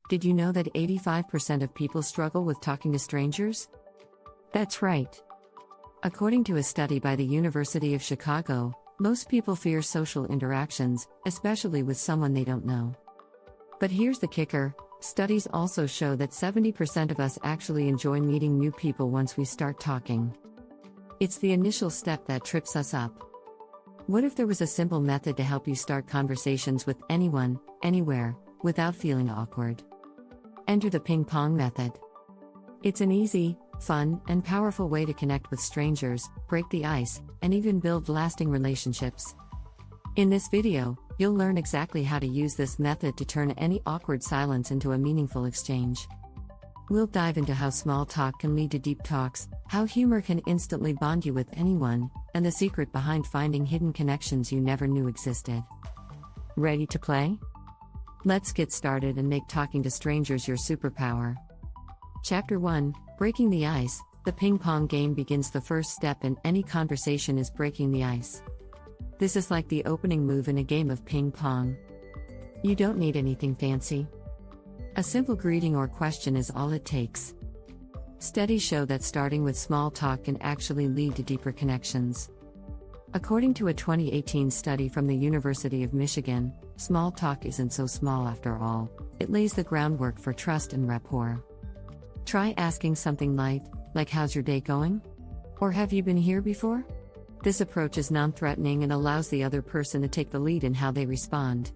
Did you know that 85% of people struggle with talking to strangers? That's right. According to a study by the University of Chicago, most people fear social interactions, especially with someone they don't know. But here's the kicker: studies also show that 70% of us actually enjoy meeting new people once we start talking. It's the initial step that trips us up. What if there was a simple method to help you start conversations with anyone, anywhere, without feeling awkward? Enter the Ping Pong Method. It's an easy, fun, and powerful way to connect with strangers, break the ice, and even build lasting relationships. In this video, you'll learn exactly how to use this method to turn any awkward silence into a meaningful exchange. We'll dive into how small talk can lead to deep talks, how humor can instantly bond you with anyone, and the secret behind finding hidden connections you never knew existed. Ready to play? Let's get started and make talking to strangers your superpower. Chapter 1: Breaking the Ice. The ping pong game begins. The first step in any conversation is breaking the ice. This is like the opening move in a game of ping pong. You don't need anything fancy. A simple greeting or question is all it takes. Studies show that starting with small talk can actually lead to deeper connections. According to a 2018 study from the University of Michigan, small talk isn't so small after all. It lays the groundwork for trust and rapport. Try asking something light, like "How's your day going?" Or "Have you been here before?" This approach is non-threatening and allows the other person to take the lead in how they respond.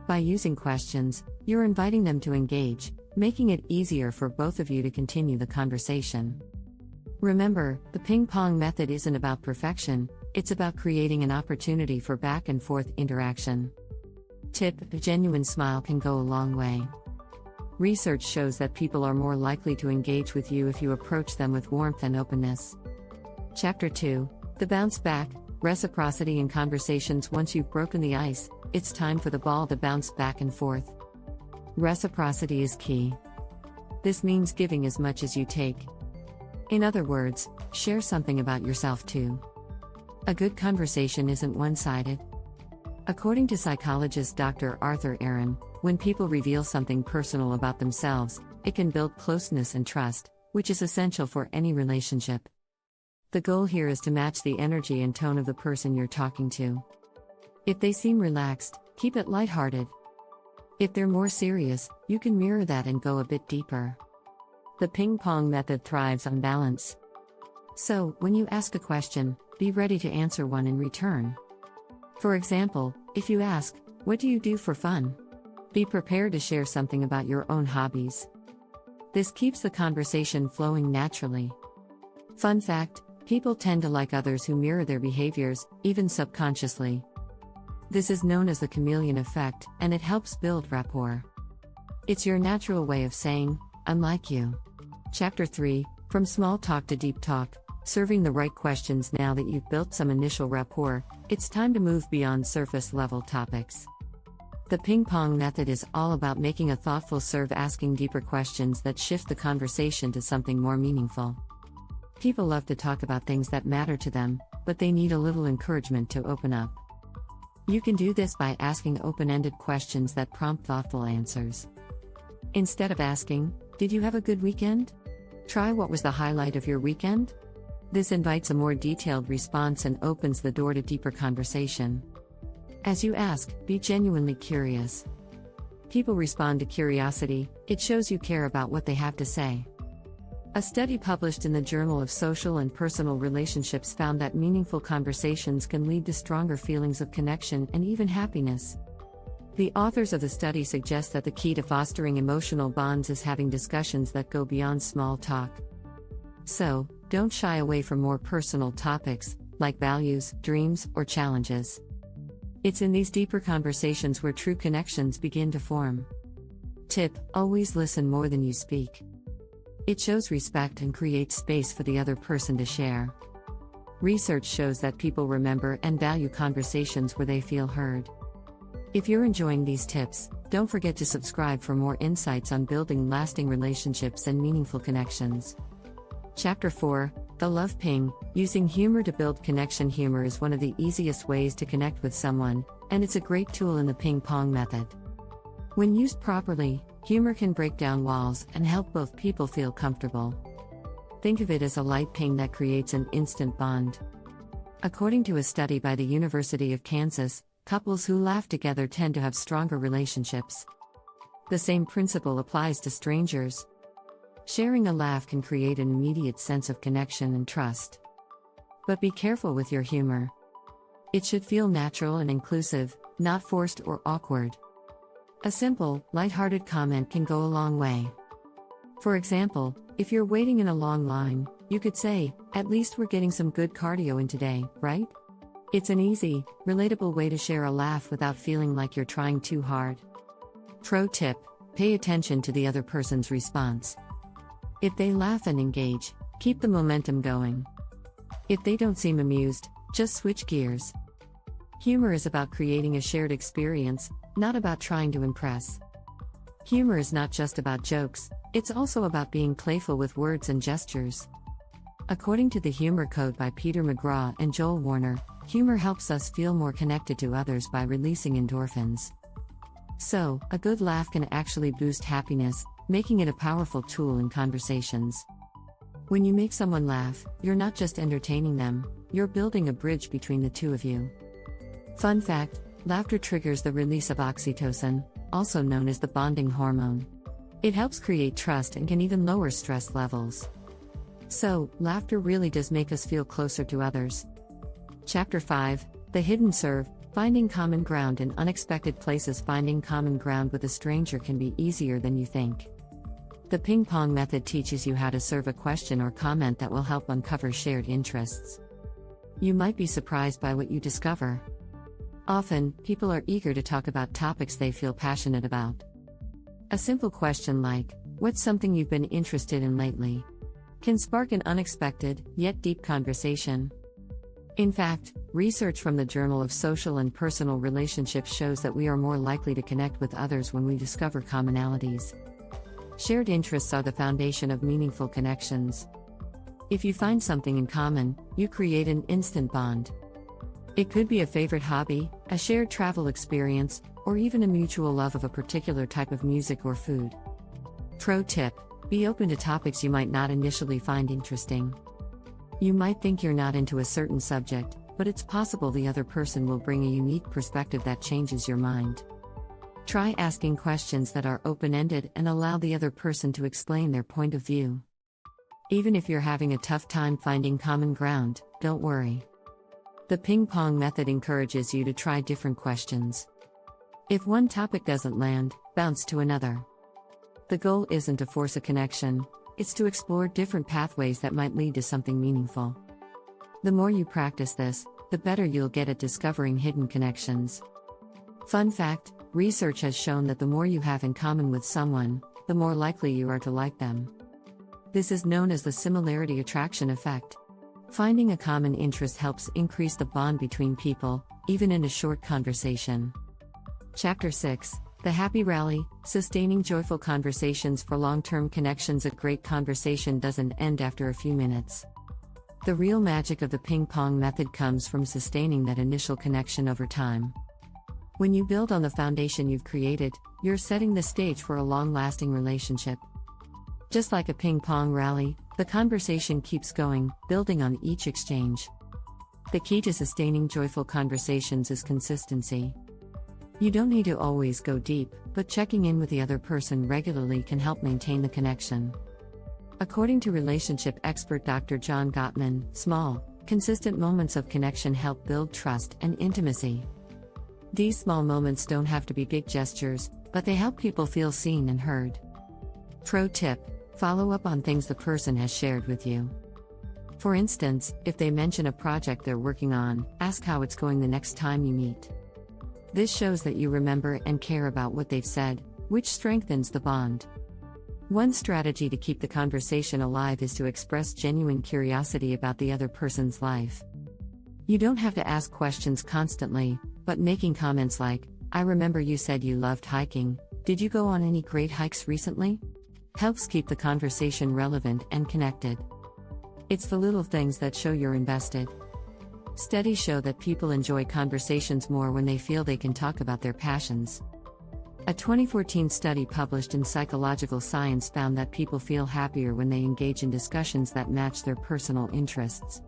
By using questions, you're inviting them to engage, making it easier for both of you to continue the conversation. Remember, the ping pong method isn't about perfection, it's about creating an opportunity for back and forth interaction. Tip: a genuine smile can go a long way. Research shows that people are more likely to engage with you if you approach them with warmth and openness. Chapter 2: The Bounce Back. Reciprocity in conversations. Once you've broken the ice, it's time for the ball to bounce back and forth. Reciprocity is key. This means giving as much as you take. In other words, share something about yourself too. A good conversation isn't one-sided. According to psychologist Dr. Arthur Aaron, when people reveal something personal about themselves, it can build closeness and trust, which is essential for any relationship. The goal here is to match the energy and tone of the person you're talking to. If they seem relaxed, keep it lighthearted. If they're more serious, you can mirror that and go a bit deeper. The ping pong method thrives on balance. So, when you ask a question, be ready to answer one in return. For example, if you ask, "What do you do for fun?" be prepared to share something about your own hobbies. This keeps the conversation flowing naturally. Fun fact: people tend to like others who mirror their behaviors, even subconsciously. This is known as the chameleon effect, and it helps build rapport. It's your natural way of saying, "I'm like you." Chapter 3: From small talk to deep talk. Serving the right questions. Now that you've built some initial rapport, it's time to move beyond surface-level topics. The ping pong method is all about making a thoughtful serve, asking deeper questions that shift the conversation to something more meaningful. People love to talk about things that matter to them, but they need a little encouragement to open up. You can do this by asking open-ended questions that prompt thoughtful answers. Instead of asking, "Did you have a good weekend?" try, "What was the highlight of your weekend?" This invites a more detailed response and opens the door to deeper conversation. As you ask, be genuinely curious. People respond to curiosity. It shows you care about what they have to say. A study published in the Journal of Social and Personal Relationships found that meaningful conversations can lead to stronger feelings of connection and even happiness. The authors of the study suggest that the key to fostering emotional bonds is having discussions that go beyond small talk. So, don't shy away from more personal topics, like values, dreams, or challenges. It's in these deeper conversations where true connections begin to form. Tip: always listen more than you speak. It shows respect and creates space for the other person to share. Research shows that people remember and value conversations where they feel heard. If you're enjoying these tips, don't forget to subscribe for more insights on building lasting relationships and meaningful connections. Chapter 4: The Love Ping. Using humor to build connection. Humor is one of the easiest ways to connect with someone, and it's a great tool in the ping pong method. When used properly, humor can break down walls and help both people feel comfortable. Think of it as a light ping that creates an instant bond. According to a study by the University of Kansas, couples who laugh together tend to have stronger relationships. The same principle applies to strangers. Sharing a laugh can create an immediate sense of connection and trust. But be careful with your humor. It should feel natural and inclusive, not forced or awkward. A simple, lighthearted comment can go a long way. For example, if you're waiting in a long line, you could say, "At least we're getting some good cardio in today, right?" It's an easy, relatable way to share a laugh without feeling like you're trying too hard. Pro tip: pay attention to the other person's response. If they laugh and engage, keep the momentum going. If they don't seem amused, just switch gears. Humor is about creating a shared experience, not about trying to impress. Humor is not just about jokes, it's also about being playful with words and gestures. According to the Humor Code by Peter McGraw and Joel Warner, humor helps us feel more connected to others by releasing endorphins. So, a good laugh can actually boost happiness, making it a powerful tool in conversations. When you make someone laugh, you're not just entertaining them, you're building a bridge between the two of you. Fun fact: laughter triggers the release of oxytocin, also known as the bonding hormone. It helps create trust and can even lower stress levels. So, laughter really does make us feel closer to others. Chapter 5: The Hidden Serve, Finding Common Ground in Unexpected Places. Finding common ground with a stranger can be easier than you think. The Ping Pong Method teaches you how to serve a question or comment that will help uncover shared interests. You might be surprised by what you discover. Often, people are eager to talk about topics they feel passionate about. A simple question like, "What's something you've been interested in lately?" can spark an unexpected, yet deep conversation. In fact, research from the Journal of Social and Personal Relationships shows that we are more likely to connect with others when we discover commonalities. Shared interests are the foundation of meaningful connections. If you find something in common, you create an instant bond. It could be a favorite hobby, a shared travel experience, or even a mutual love of a particular type of music or food. Pro tip: be open to topics you might not initially find interesting. You might think you're not into a certain subject, but it's possible the other person will bring a unique perspective that changes your mind. Try asking questions that are open-ended and allow the other person to explain their point of view. Even if you're having a tough time finding common ground, don't worry. The Ping Pong Method encourages you to try different questions. If one topic doesn't land, bounce to another. The goal isn't to force a connection, it's to explore different pathways that might lead to something meaningful. The more you practice this, the better you'll get at discovering hidden connections. Fun fact: research has shown that the more you have in common with someone, the more likely you are to like them. This is known as the similarity attraction effect. Finding a common interest helps increase the bond between people, even in a short conversation. Chapter 6: The Happy Rally, Sustaining Joyful Conversations for Long-Term Connections. A great conversation doesn't end after a few minutes. The real magic of the Ping Pong Method comes from sustaining that initial connection over time. When you build on the foundation you've created, you're setting the stage for a long-lasting relationship. Just like a ping pong rally, the conversation keeps going, building on each exchange. The key to sustaining joyful conversations is consistency. You don't need to always go deep, but checking in with the other person regularly can help maintain the connection. According to relationship expert Dr. John Gottman, small, consistent moments of connection help build trust and intimacy. These small moments don't have to be big gestures, but they help people feel seen and heard. Pro tip: follow up on things the person has shared with you. For instance, if they mention a project they're working on, ask how it's going the next time you meet. This shows that you remember and care about what they've said, which strengthens the bond. One strategy to keep the conversation alive is to express genuine curiosity about the other person's life. You don't have to ask questions constantly, but making comments like, "I remember you said you loved hiking, did you go on any great hikes recently?" helps keep the conversation relevant and connected. It's the little things that show you're invested. Studies show that people enjoy conversations more when they feel they can talk about their passions. A 2014 study published in Psychological Science found that people feel happier when they engage in discussions that match their personal interests.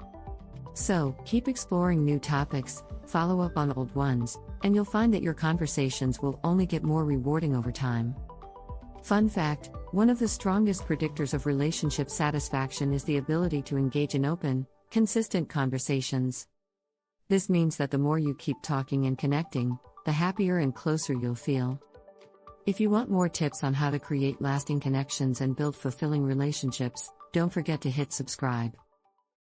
So, keep exploring new topics, follow up on old ones, and you'll find that your conversations will only get more rewarding over time. Fun fact: one of the strongest predictors of relationship satisfaction is the ability to engage in open, consistent conversations. This means that the more you keep talking and connecting, the happier and closer you'll feel. If you want more tips on how to create lasting connections and build fulfilling relationships, don't forget to hit subscribe.